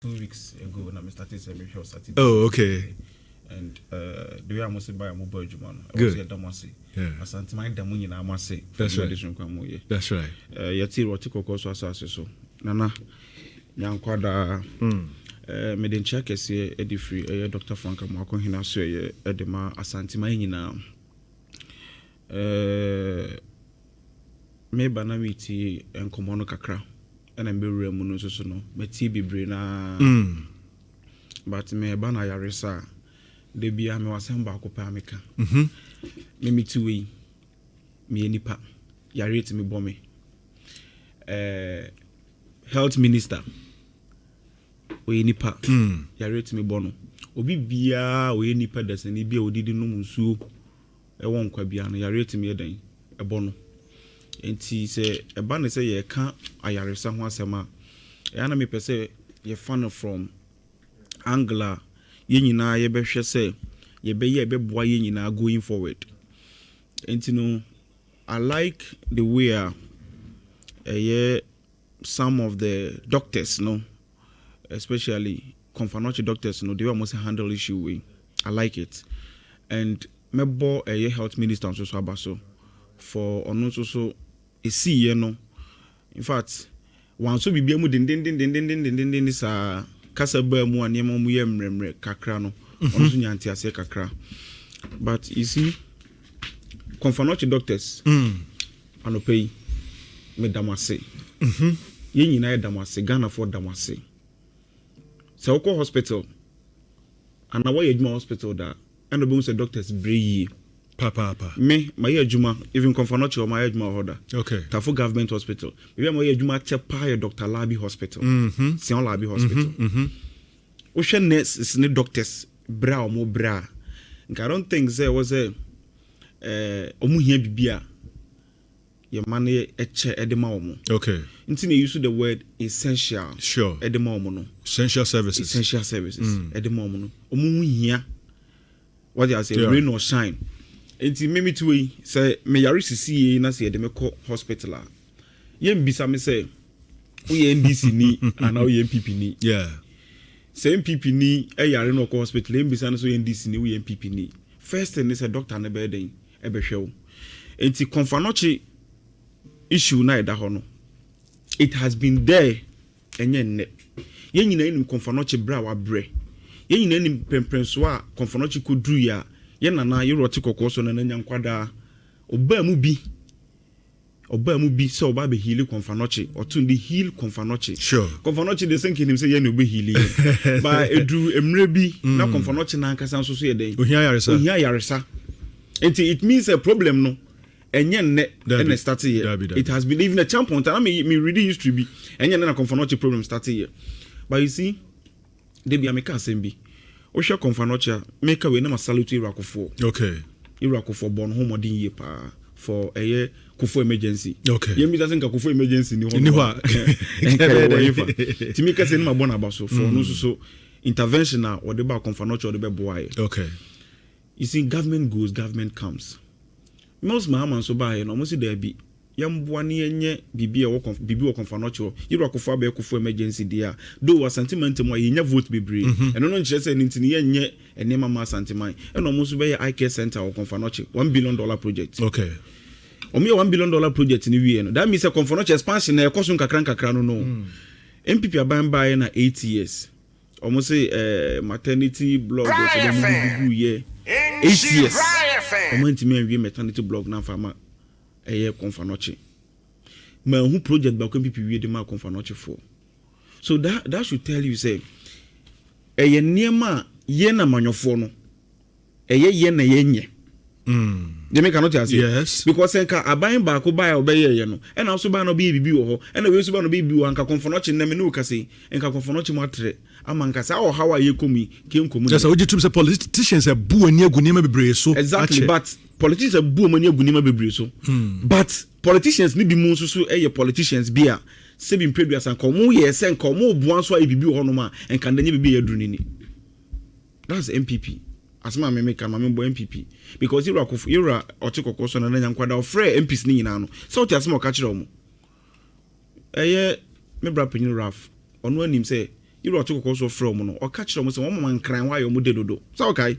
2 weeks ago when I started saying we started. Oh, okay. And the way I must buy a mobile Juman. Good. Yeah. Ashanti mind the money I must say. That's right. That's right. Yeti rotiko koso so. Nana Yankwada meden check ese edi free Dr. Frank Amako hina so ye edema Ashanti mind nyina. Me bana miti enkomo no kakra. And I'm very remunerated, no. But TB na. But me bana yaresa. They be ame wasamba ko pa ameka. Me mi tuwe. Me nipa. Yarete me bome. Health minister. We nipa. Yarete me bono. Obi bia we nipa deseni bia odidi no musuo. E won kwa bia no yarete me edan. E bono. Enti se eba ne se ye ka ayaresa ho asema ya na me pese ye fan from angler ye nyina ye behwe se ye be ye beboa ye nyina going forward. Enti no I like the way some of the doctors, no, especially confirmatory doctors, no, they almost handle issue way. I like it. And mebo health minister so abaso for ono so see no. In fact, one so bibia mu den sa kasa ba mu anema mu yemremre kakra no. Ono so nyanti ase kakra. But you see, confirmatory doctors anopay me damase. Ye nyina damase Ghana for damase. Se woko hospital and na why adwuma hospital da and obi say doctors breye Papa. Me my adwuma even confirmatory my adwuma hoda. Okay. Tafo government hospital. Maybe my adwuma chepa Dr. Labi hospital. Sion Labi hospital. Ocean nurse is ne doctors bra or mo bra. I don't think there was a omu hia bibia your money eche edema omo. Okay. Until you use the word essential. Sure. Edema omo no. Essential services. Essential services. Edema omo no. Omu hia. What do I say? Rain or shine. Enti meme to we say me yare sisi na say de me call hospital a. Ye mbisa me say we NDC ni and now we NPP ni. Yeah. Say NPP ni yare no call hospital mbisa na so NDC ni we NPP ni. First thing is a doctor na be den e be hwe. Enti confirmatory issue na da ho no. It has been there enye nne. Ye nyina nim confirmatory bra wa bre. Ye nyina nim pemprenso a confirmatory ko dru ya ye nana ye roti kokoso na nya nkwada oba mu bi se oba be heal confirmatory otu ndi heal confirmatory. Sure. Confirmatory de senke nim se ye no be heal ba edu emre bi na confirmatory na nkasa so ye den ohia yaresa. It means a problem no enye nne and start here. It has been even a champion time me really used to be enye na confirmatory problem start here. But you see they be ameka assembly o hwe confirmatory make we na salute Irakofo. Okay. Irakofo born home modern year pa for a Kufo emergency. Okay. Yemi doesn't Kufo emergency ni ho. Ni wa. Timika se na born about so for no so intervention na or the ba confirmatory or the boy. Okay. You see government goes, government comes. Most Mahaman so by no almost there be yamboani enye bibi wo confirmatory Irakofo abe Kufo emergency dia do was sentiment mo yenya vote bebre eno no nche se ntini yenye enema ma sentiment eno almost be eye care center or confirmatory $1 billion project. Okay. Omi $1 billion project ni wie no that means a confirmatory expansion na ekoso nkakra no NPP aban bae na 8 years almost say maternity blog so dem year 8 years omo ntimi anwie maternity blog na fama confirmatory ma who project ba NPP wie de ma confirmatory for. So that should tell you say niema ye na manyofo no ye na yenye they make cannot say yes because enka aban ba ko ba obeye ye no and also ba no be bibi wo ho and we so ba no be bibi wo anka confirmatory na me no ka say enka confirmatory mo atre amanka sa o how are komi kem komu. Yes, we just say politicians are bu ani agunima bebre so. Exactly, but politicians are bu ani agunima bebre so. But politicians ni bi mu so politicians bia se bi previous and komu ye se komu buan so bibi wo no ma enka ndanye bibi ye duru ni. That's MPP. Asma me make am bo MPP because Ira otikoko so na nya nkwada ofre MPs ni nyina no so otiasema o ka kire omo me bra penyin Raf ono anim say you know to so from no or catch them say one man crying why you de dodo so okay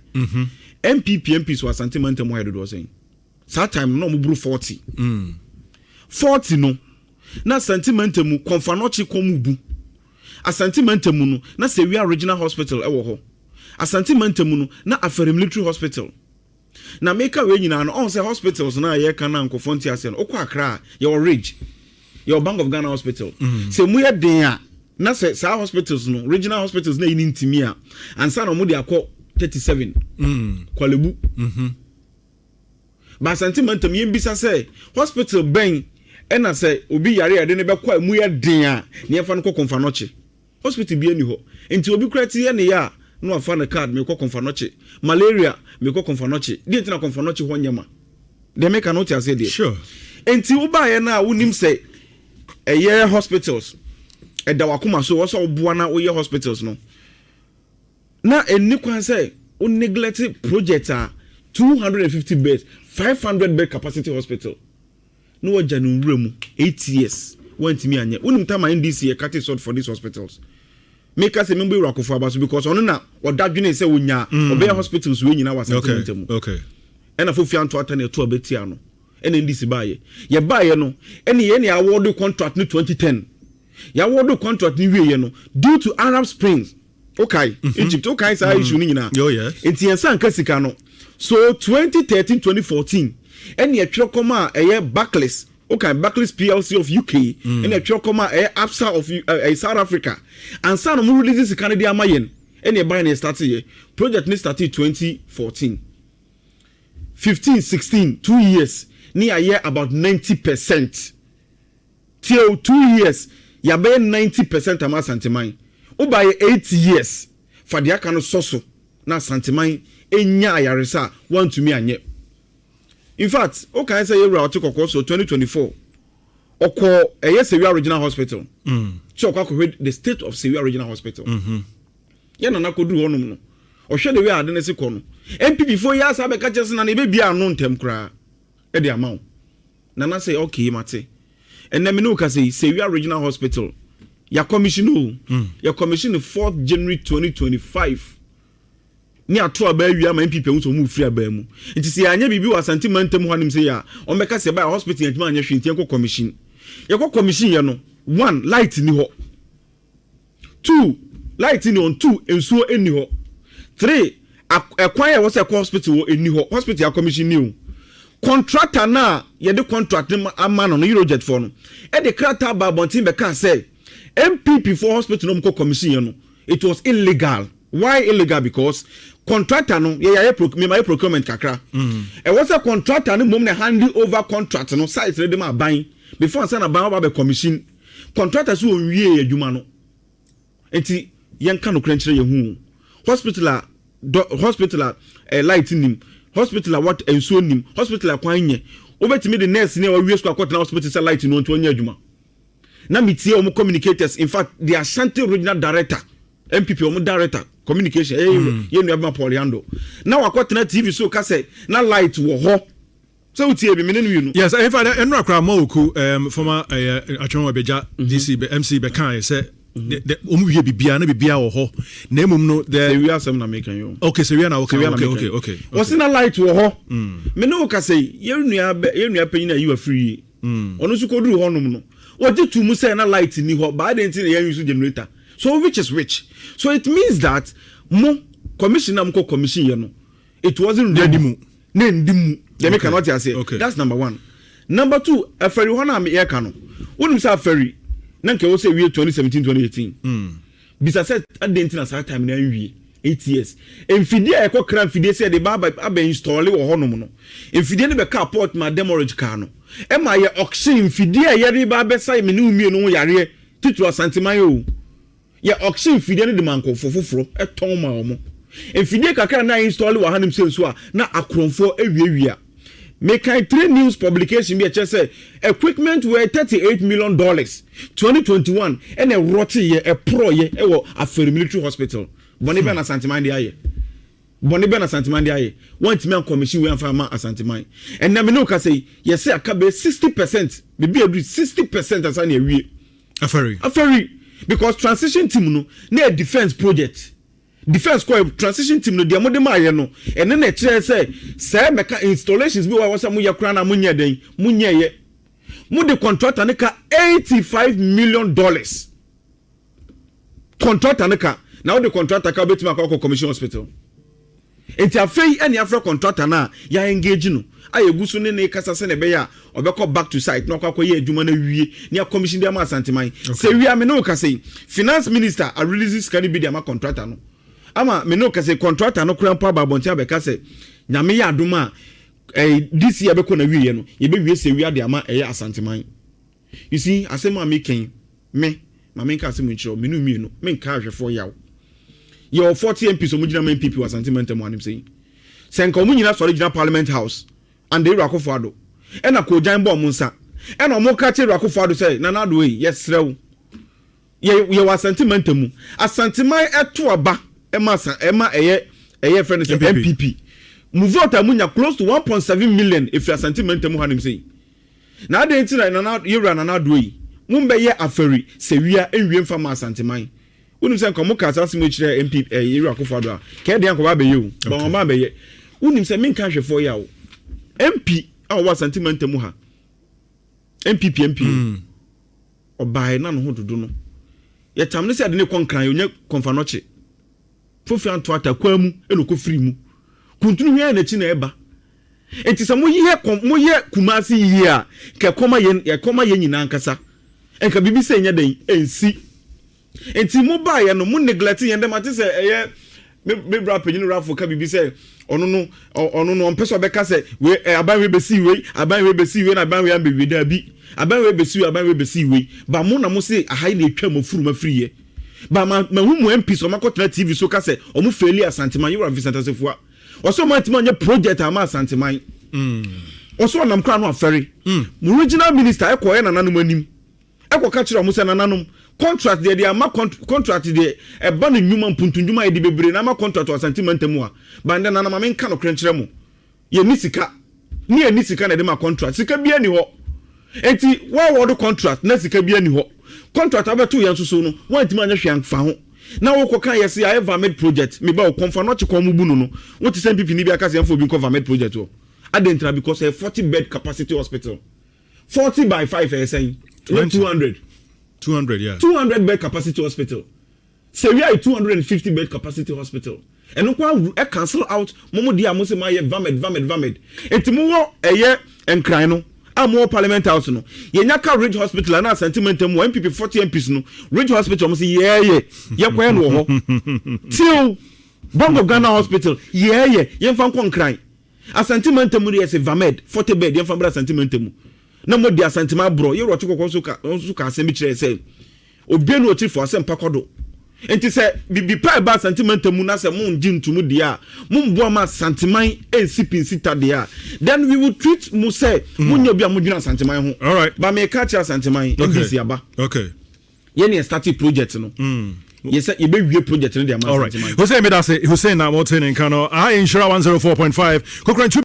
NPP so Asante Mantam why dodo saying that time no mu 40 40 no na Asante Mantam Konfanochi komubu Asante Mantam no na Sewia Regional Hospital ewo ho Asante Mantam no na Afere Military Hospital na meka we nyina no on say hospitals na ye kan na Nkofonti ase no okwa Accra your Ridge your Bank of Ghana Hospital say mu ye den a na say sa hospitals no regional hospitals na yin ntimi a ansa na mo de akọ 37 kwalebu ba Asante Mantam yin bisa say hospital ben ena say obi yare ade ne be kwa mu ye den a ne ye fa no kokonfa no che hospital bi ani ho enti obi krati ye ne ya no afa na card me kokonfa no che malaria me kokonfa no che di enti na konfa no che ho nyama de make an note ase de sure enti wo ba ye na wonim say eye hospitals da wakoma so wo so oboa na wo ye hospitals no na eni kwan say o neglect project 250 beds 500 bed capacity hospital no wa janu wremu 8 years want me anya unim time NDC e cut short for these hospitals make us remember Rakofo abaso because ono na odadwene say wonya obey hospitals we nyina wasa tentemu okay ena fo fianto atane to abetia no ena NDC baaye ye baaye no ena ye ne award contract no 2010 ya award contract ni wie ye no due to Arab Springs okay Egypt okay say issue ni nyina oh yes enti yensa nka sika no so 2013 2014 ena ye twekoma eye Barclays okay Barclays PLC of UK ena ye twekoma eye Absa of South Africa and some of mu release sika ne dia mayen ena ye buy na start ye project ni started 2014 15 16 2 years ni a year about 90% till 2 years ya be 90% ama Santeman o by 8 years for the aka no soso na Santeman enya ayaresa want to me anye in fact o kan say you out kokko so 2024 oko Sewia Regional Hospital so okwa the state of Sewia Regional Hospital ya na koduru honum no o hwe de we ade ne se ko no NPP fo ya sa be ka chese na be bia no ntem kra e de amaw na say okay mate enne me no ka say Sewia Regional Hospital ya commission ya commission 4th January 2025 ni ato aba awia ma NPP hu so mu free aba mu nti se anya bibi wa Asante Mantam ho anim say ya o me ka say ba hospital yantima anya hwe nti enko commission ya ko commission ya no 1 light ni ho 2 light ni on 2 ensuo eni ho 3 ekwan ya wo say hospital wo eni ho hospital ya commission ni o contractor na ye de contract ama no Eurojet for no e de krata ba bontin be kan say NPP for hospital no ko commission ye no it was illegal. Why illegal? Because contractor no ye procurement kakra e was a contractor no mom na hand over contract no site ready ma ban before say na ban ba be commission contractor so wie adwuma no enti yen ka no kranchire ye hu hospital light nim hospital what enso nim hospital kwanye obetimi the nurse ne wa wie school akota na hospital say light no nto anya adwuma na mitie o communicators in fact the Ashanti regional director NPP o director communication ye nu abma Poliando na wakota na TV so ka say na light wo ho so utie bi menenu yu no yes in fact enu akra ma oku former atwon obeja DC MC be kan say the omuwie bibia na bibia wo ho na emum no the we are some na make you okay so we are now okay what's na light wo ho me no ka say ye nua panyin na you are free onu su ko duru ho nom no o je tu mu say na light ni ho ba de ntin ya use generator so which is which so it means that mo commissioner mo commission ye no it wasn't ready mu na ndimu they make cannot say that's number 1 number 2 aferi ho na me ye ka no wonum say aferi na nke wo say we 2017 2018 bisa say adentina sa time na wie 8 years enfidie e ko kran fidie say de ba install wo ho nom no enfidie ne be car port ma demorage car no e ma ye auction fidie ye ri ba be say me ne umie no yare titru Asanteman yo ye auction fidie ne de manko fofoforo e ton ma omo enfidie kakra na install wo hanim senso a na akronfo ewiewia make 3 news publication be say equipment were $38 million 2021 and a rotti ye a pro ye e wo Afere Military Hospital boni be na Santeman de aye boni be na Santeman de aye want me commission we am ma Asanteman and na me no ka say ye say aka be 60% be edu 60% asa na ewie Afere because transition team no na defense project defense ko transition team no dia mo de ma ye no ene na kire say meka installations bi wa wasa mo ye kra na mo nya den mo nya ye mo de contractor ne ka $85 million contractor ne ka na wo de contractor ka betima ka commission hospital enti afei ene afra contractor na ya engage no ayegusu ne kasa se ne be ya obekọ back to site na kwakọ ye adwuma na wie ne commission dem asanteman se wi me no ka say finance minister a releases can be dem contractor no ama me no ka say contractor no kran pa babontia be ka say nyame ya adoma this year bekọ na wie no ye be wie se wi ade ama eye asanteman you see asema making me mama nka asem nchiro me no mi no me nka ahwefo yawo your 40 MPs omugina NPP was sentimental anim say senka omunyina sori gina parliament house and they rakofo ado e na ko jan bo munsa e na omo ka che rakofo ado say na do yi yes rew ye was sentimental mu asanteman eto aba e ma eye friend say NPP mu vote amunya close to 1.7 million if you sentimental mu hanim say na dey nti na yewra na do yi mumbe ye afari se wia enwie mfa ma asanteman unim se nkomo kasa asimo chire MP yewra akofado a ke de anko ba be yewu ba mo ba be ye unim se men kan hwefo ya wo MP a wa sentiment mu ha MP obae na no hododo no ye tamne se ade ne konkran ye konfa no che fofi anto atakwa mu enoko firi mu kuntunu hwe na chi na eba enti se mo ye kumasi yi a ke koma ye nyina nkasa enka bibi se nya den ensi enti mo ba ye no mo neglect ye dem ate se eye me bra penyin rafo ka bibi se ono no onpeso be ka se we aban we besi we na aban we ambe da bi aban we besi we ba mo na mo se ahai na etwa mo furu ma friye ba ma hu mo MP so makotena TV so ka se o mo faili asanteman you are Vincent Asefua oso ma ntima nya project ama asanteman oso nam kra no aferi mo regional minister ekoye na nanom anim ekoka kira mo se na nanom contract de ama contract de e ba no nyuma mpuntunduma e de bebre na ama contract o asanteman mu a ba nde na na ma men ka no krenkyere mo ye ni sika na de ma contract sika bia ni ho enti wa wo do contract na sika bia ni ho contract abeto yan so no wa ntima anya hwe anfa ho na wo koka yesi I have made project me ba o confirm no chekwa mu bu no what is NPP ni bia ka se enfo bi cover made project o adentra because a 40 bed capacity hospital 40 by 5 saying 200 yeah 200 bed capacity hospital say we are a 250 bed capacity hospital and kwa e cancel out momo dia mo se ma ye vamid enti mo wo eye enkran no amo parliament house no ye nyaka Ridge Hospital na sentiment mo MPP 40 MPs no Ridge Hospital mo se ye kwa no ho till Bank of Ghana Hospital ye mfa nko nkran a sentiment mo ye se vamed 40 bed ye mfa bra sentiment mo na mo dia sentiment bro ye roche kokon so ka asem kire se obienu ochi for asem pakodo enti se bibi pa ba sentiment mu na se mo njintumu dia mo mbo ma sentiment ensipinsi dia then we will treat mu say mo nya bia mo dwuna sentiment ho all right ba me ka cha sentiment ndisi aba okay ye ne start project no yes ye be wie project no dia ma sentiment Hussein me da say Hussein na mo ten in Kano I Nhyira 104.5